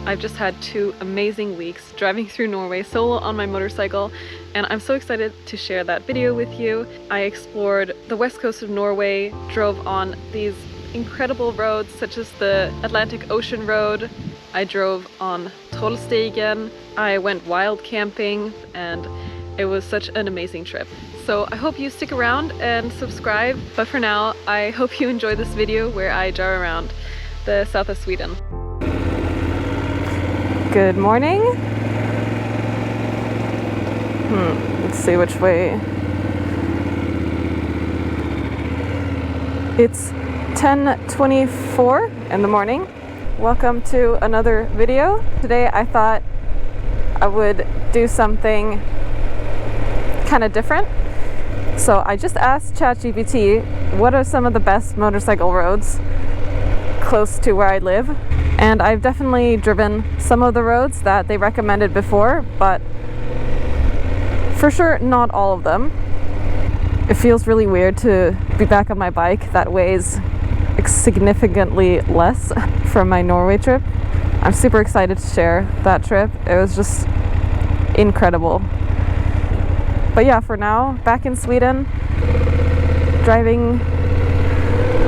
I've just had 2 amazing weeks driving through Norway solo on my motorcycle, and I'm so excited to share that video with you. I explored the west coast of Norway, drove on these incredible roads such as the Atlantic Ocean Road. I drove on Trollstigen. I went wild camping, and it was such an amazing trip. So I hope you stick around and subscribe, but for now I hope you enjoy this video where I drive around the south of Sweden. Good morning. Let's see which way. It's 10:24 in the morning. Welcome to another video. Today I thought I would do something kind of different. So I just asked ChatGPT what are some of the best motorcycle roads close to where I live. And I've definitely driven some of the roads that they recommended before, but for sure not all of them. It feels really weird to be back on my bike that weighs significantly less from my Norway trip. I'm super excited to share that trip. It was just incredible. But yeah, for now, back in Sweden, driving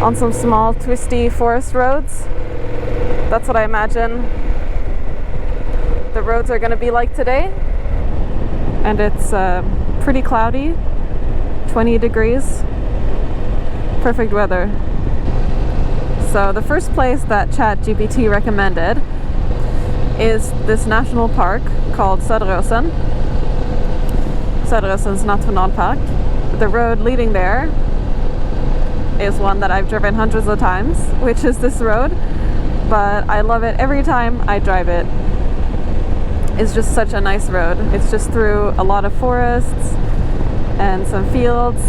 on some small twisty forest roads. That's what I imagine the roads are going to be like today. And it's pretty cloudy, 20 degrees, perfect weather. So the first place that ChatGPT recommended is this national park called Söderåsen. Söderåsens nationalpark. The road leading there is one that I've driven hundreds of times, which is this road. But I love it every time I drive it. It's just such a nice road. It's just through a lot of forests and some fields,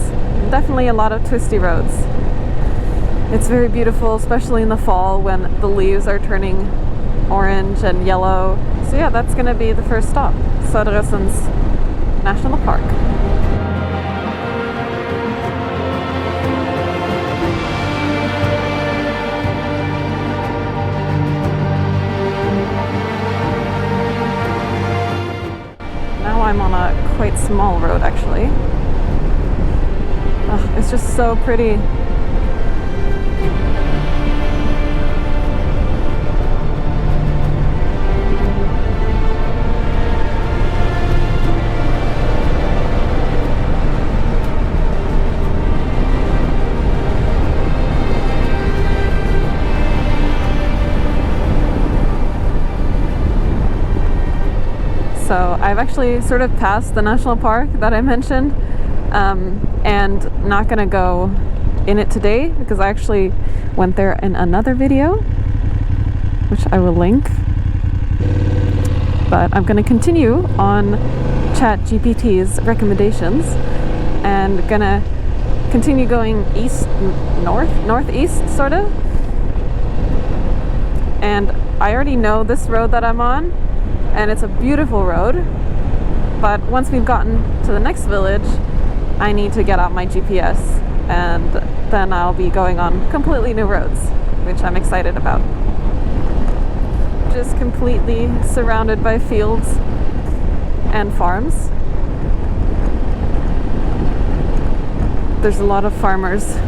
definitely a lot of twisty roads. It's very beautiful, especially in the fall when the leaves are turning orange and yellow. So yeah, that's gonna be the first stop, Söderåsens National Park. I'm on a quite small road actually. It's just so pretty. So I've actually sort of passed the national park that I mentioned, and not gonna go in it today because I actually went there in another video, which I will link. But I'm gonna continue on ChatGPT's recommendations and gonna continue going northeast sort of. And I already know this road that I'm on, and it's a beautiful road, but once we've gotten to the next village, I need to get out my GPS, and then I'll be going on completely new roads, which I'm excited about. Just completely surrounded by fields and farms. There's a lot of farmers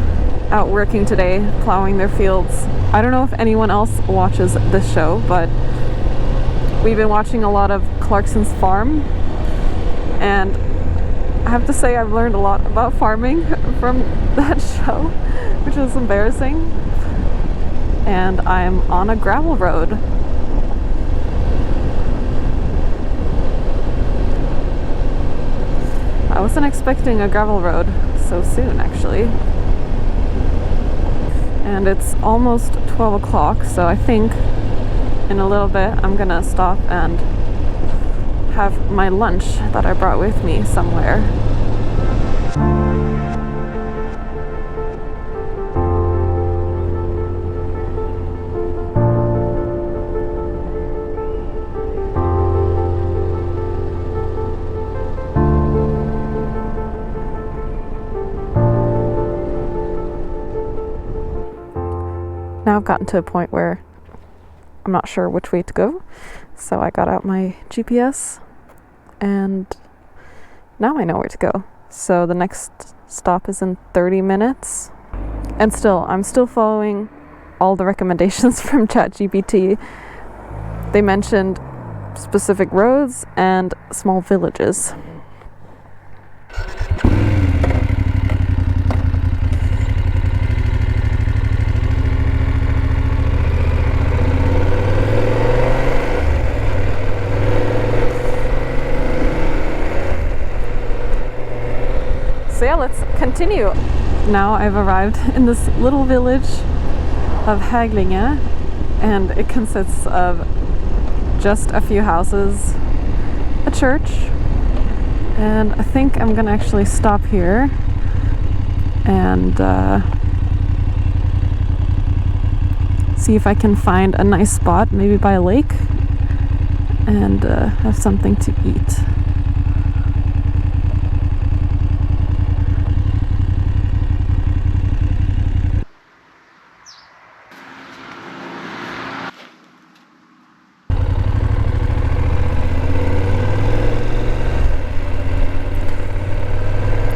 out working today, plowing their fields. I don't know if anyone else watches this show, but we've been watching a lot of Clarkson's Farm, and I have to say I've learned a lot about farming from that show, which is embarrassing. And I'm on a gravel road. I wasn't expecting a gravel road so soon actually. And it's almost 12 o'clock, so I think in a little bit I'm gonna stop and have my lunch that I brought with me somewhere. Now I've gotten to a point where I'm not sure which way to go. So I got out my GPS and now I know where to go. So the next stop is in 30 minutes. And I'm still following all the recommendations from ChatGPT. They mentioned specific roads and small villages. So yeah, let's continue. Now I've arrived in this little village of Häglinge, and it consists of just a few houses, a church, and I think I'm gonna actually stop here and see if I can find a nice spot, maybe by a lake, and have something to eat.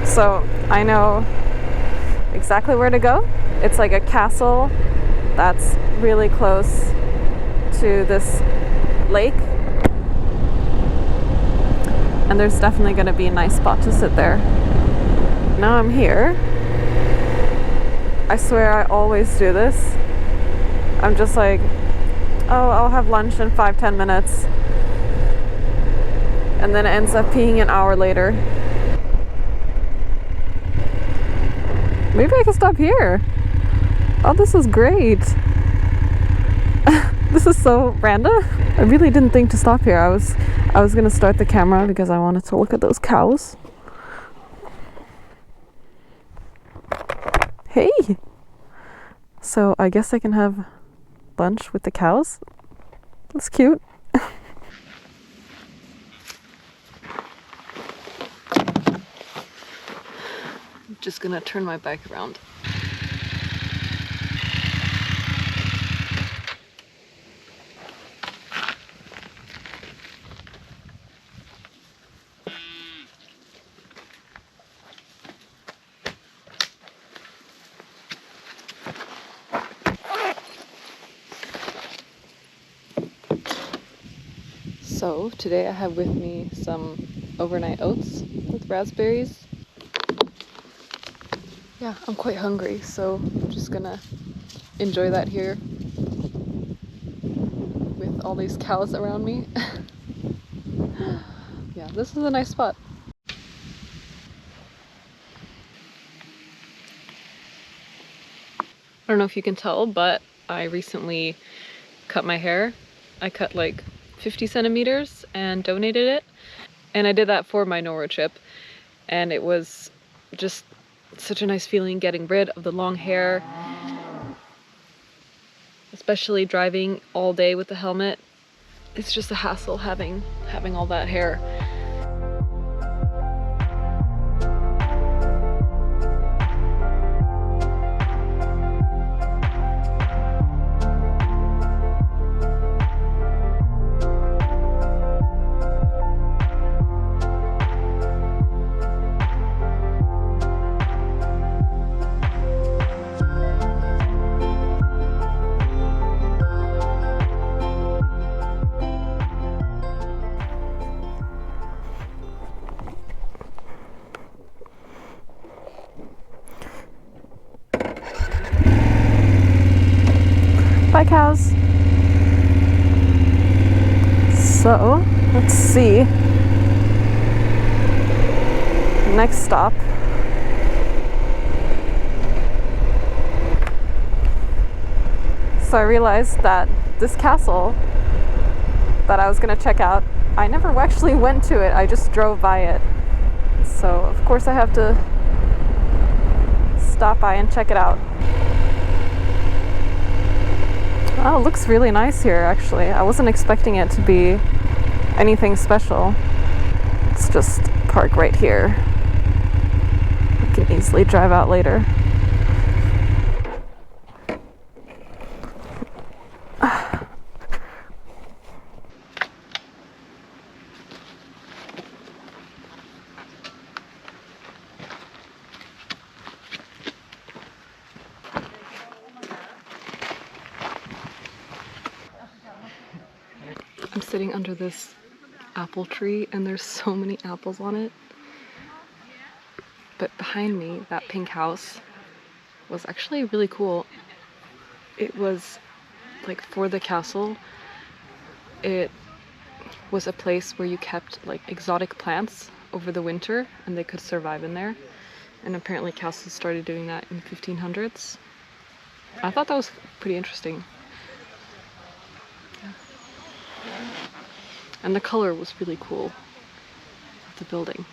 So I know exactly where to go. It's like a castle that's really close to this lake. And there's definitely going to be a nice spot to sit there. Now I'm here. I swear I always do this. I'm just like, oh, I'll have lunch in 5-10 minutes. And then it ends up being an hour later. Maybe I can stop here. Oh, this is great. This is so random. I really didn't think to stop here. I was gonna start the camera because I wanted to look at those cows. Hey! So I guess I can have lunch with the cows. That's cute. Just gonna turn my bike around. So today I have with me some overnight oats with raspberries. Yeah, I'm quite hungry, so I'm just gonna enjoy that here with all these cows around me. Yeah, this is a nice spot. I don't know if you can tell, but I recently cut my hair. I cut like 50 centimeters and donated it. And I did that for my Norway trip. And it was just such a nice feeling getting rid of the long hair, especially driving all day with the helmet. It's just a hassle having all that hair. Bye, cows. So, let's see. Next stop. So I realized that this castle that I was gonna check out, I never actually went to it, I just drove by it. So of course I have to stop by and check it out. Oh, it looks really nice here, actually. I wasn't expecting it to be anything special. Let's just park right here. I can easily drive out later. I'm sitting under this apple tree and there's so many apples on it. But behind me, that pink house was actually really cool. It was like for the castle. It was a place where you kept like exotic plants over the winter and they could survive in there. And apparently castles started doing that in the 1500s. I thought that was pretty interesting. And the color was really cool of the building.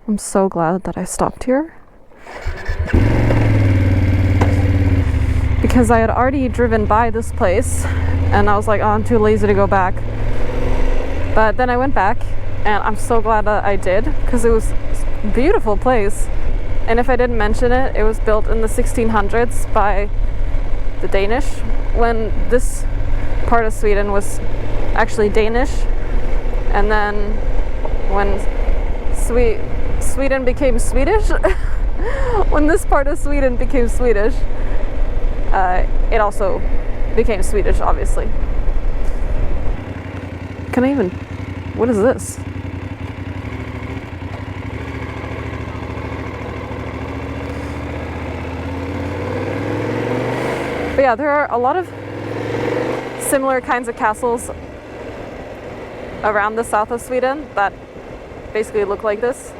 I'm so glad that I stopped here because I had already driven by this place and I was like, oh, I'm too lazy to go back. But then I went back and I'm so glad that I did because it was a beautiful place. And if I didn't mention it, it was built in the 1600s by the Danish when this part of Sweden was actually Danish. And then when Sweden became Swedish, when this part of Sweden became Swedish, it also became Swedish, obviously. Can I even... What is this? But yeah, there are a lot of similar kinds of castles around the south of Sweden that basically look like this.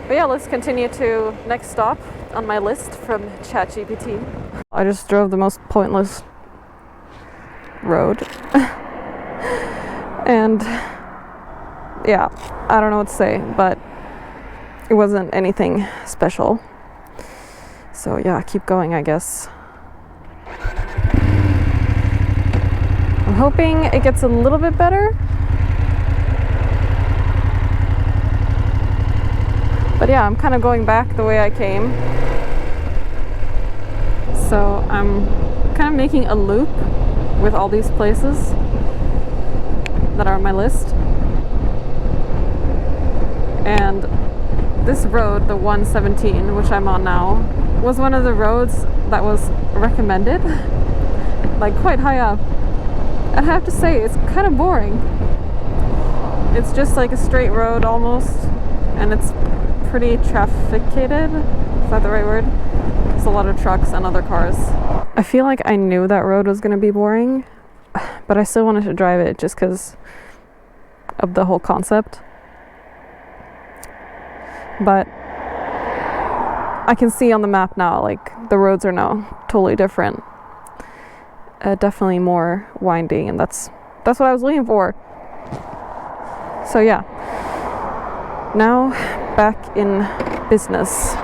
But yeah, let's continue to next stop on my list from ChatGPT. I just drove the most pointless road. And yeah, I don't know what to say, but it wasn't anything special. So yeah, keep going, I guess. I'm hoping it gets a little bit better. But yeah, I'm kind of going back the way I came. So I'm kind of making a loop with all these places that are on my list. And this road, the 117, which I'm on now, was one of the roads that was recommended, like quite high up. And I have to say, it's kind of boring. It's just like a straight road almost, and it's pretty trafficated. Is that the right word? There's a lot of trucks and other cars. I feel like I knew that road was going to be boring, but I still wanted to drive it just because of the whole concept. But I can see on the map now, like, the roads are now totally different. Definitely more winding, and that's what I was looking for. So yeah, now back in business.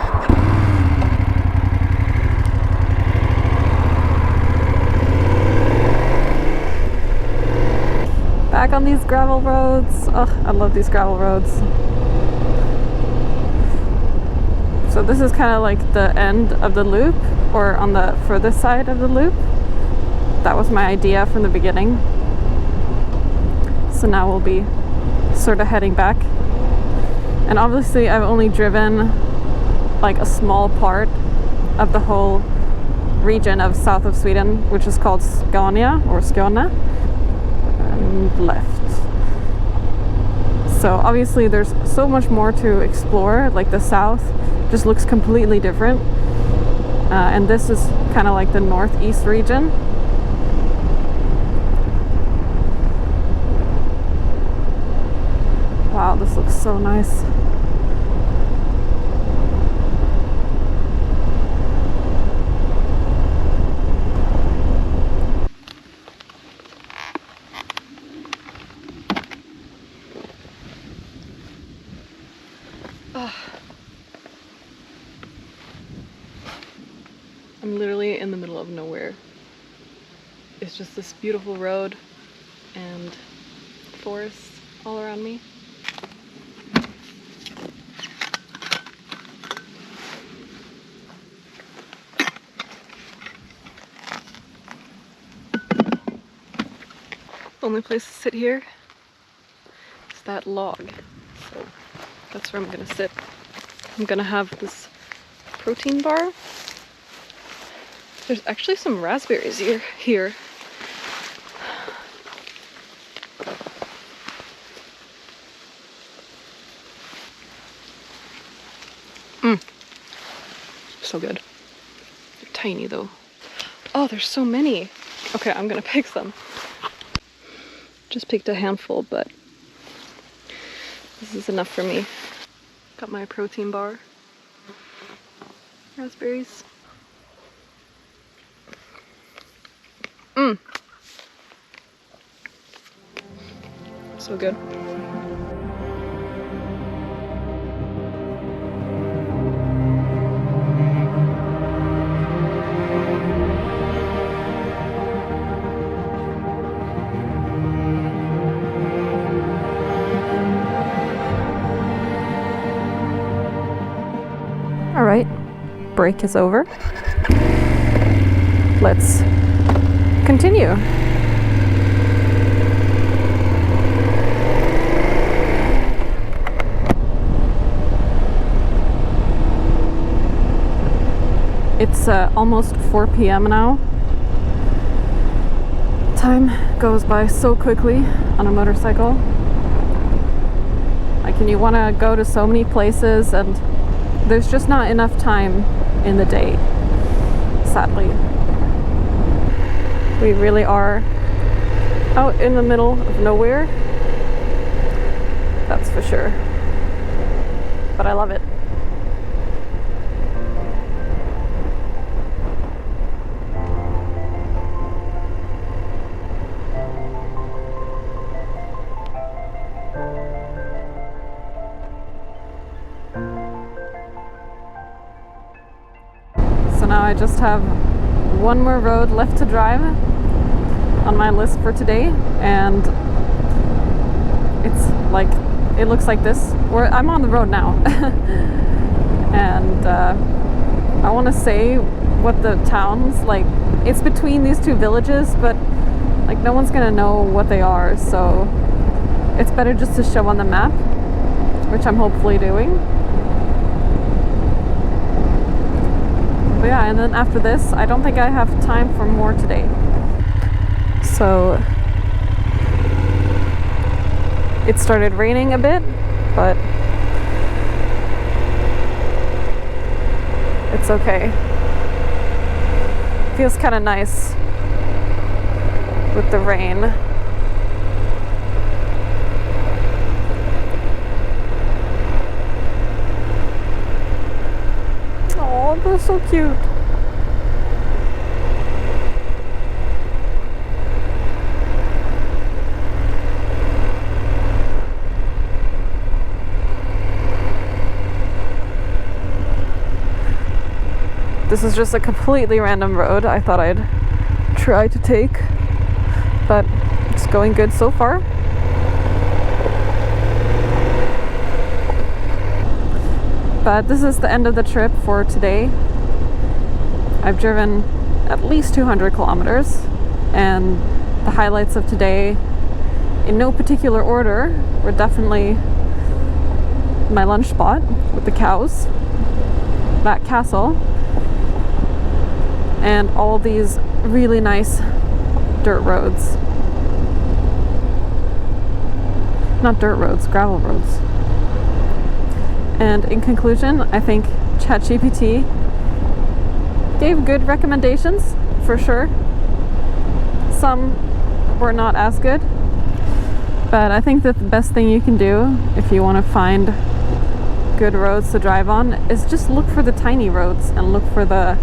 Back on these gravel roads. Oh, I love these gravel roads. So this is kind of like the end of the loop, or on the furthest side of the loop. That was my idea from the beginning. So now we'll be sort of heading back. And obviously I've only driven like a small part of the whole region of south of Sweden, which is called Scania or Skåne, and left. So obviously there's so much more to explore. Like the south just looks completely different. And this is kind of like the northeast region. Wow, this looks so nice. nowhere. It's just this beautiful road and forests all around me. Only place to sit here is that log, so that's where I'm gonna sit. I'm gonna have this protein bar. There's actually some raspberries here. So good. They're tiny though. Oh, there's so many. Okay, I'm gonna pick some. Just picked a handful, but this is enough for me. Got my protein bar. Raspberries. So good. All right, break is over. Let's continue. It's almost 4 p.m. now. Time goes by so quickly on a motorcycle. Like, and you want to go to so many places, and there's just not enough time in the day, sadly. We really are out in the middle of nowhere. That's for sure. But I love it. So now I just have one more road left to drive on my list for today, and it looks like this. I'm on the road now. And I want to say what the town's like. It's between these two villages, but like no one's gonna know what they are, so it's better just to show on the map, which I'm hopefully doing. But yeah, and then after this, I don't think I have time for more today. So it started raining a bit, but it's okay. Feels kind of nice with the rain. Oh, they're so cute. This is just a completely random road I thought I'd try to take, but it's going good so far. But this is the end of the trip for today. I've driven at least 200 kilometers, and the highlights of today, in no particular order, were definitely my lunch spot with the cows, that castle, and all these really nice dirt roads. Not dirt roads, gravel roads. And in conclusion, I think ChatGPT gave good recommendations, for sure. Some were not as good, but I think that the best thing you can do if you want to find good roads to drive on is just look for the tiny roads and look for the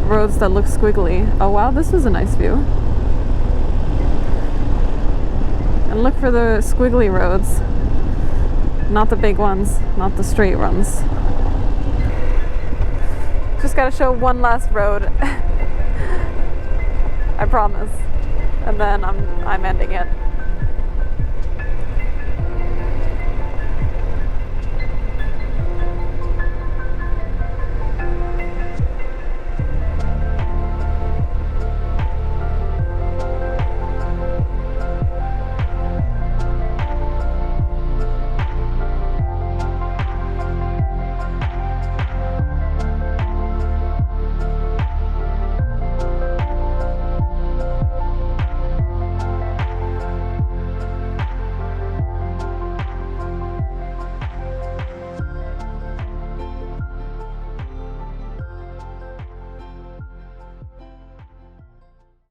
roads that look squiggly. Oh wow, this is a nice view. And look for the squiggly roads, not the big ones, not the straight ones. Just gotta show one last road. I promise. And then I'm ending it.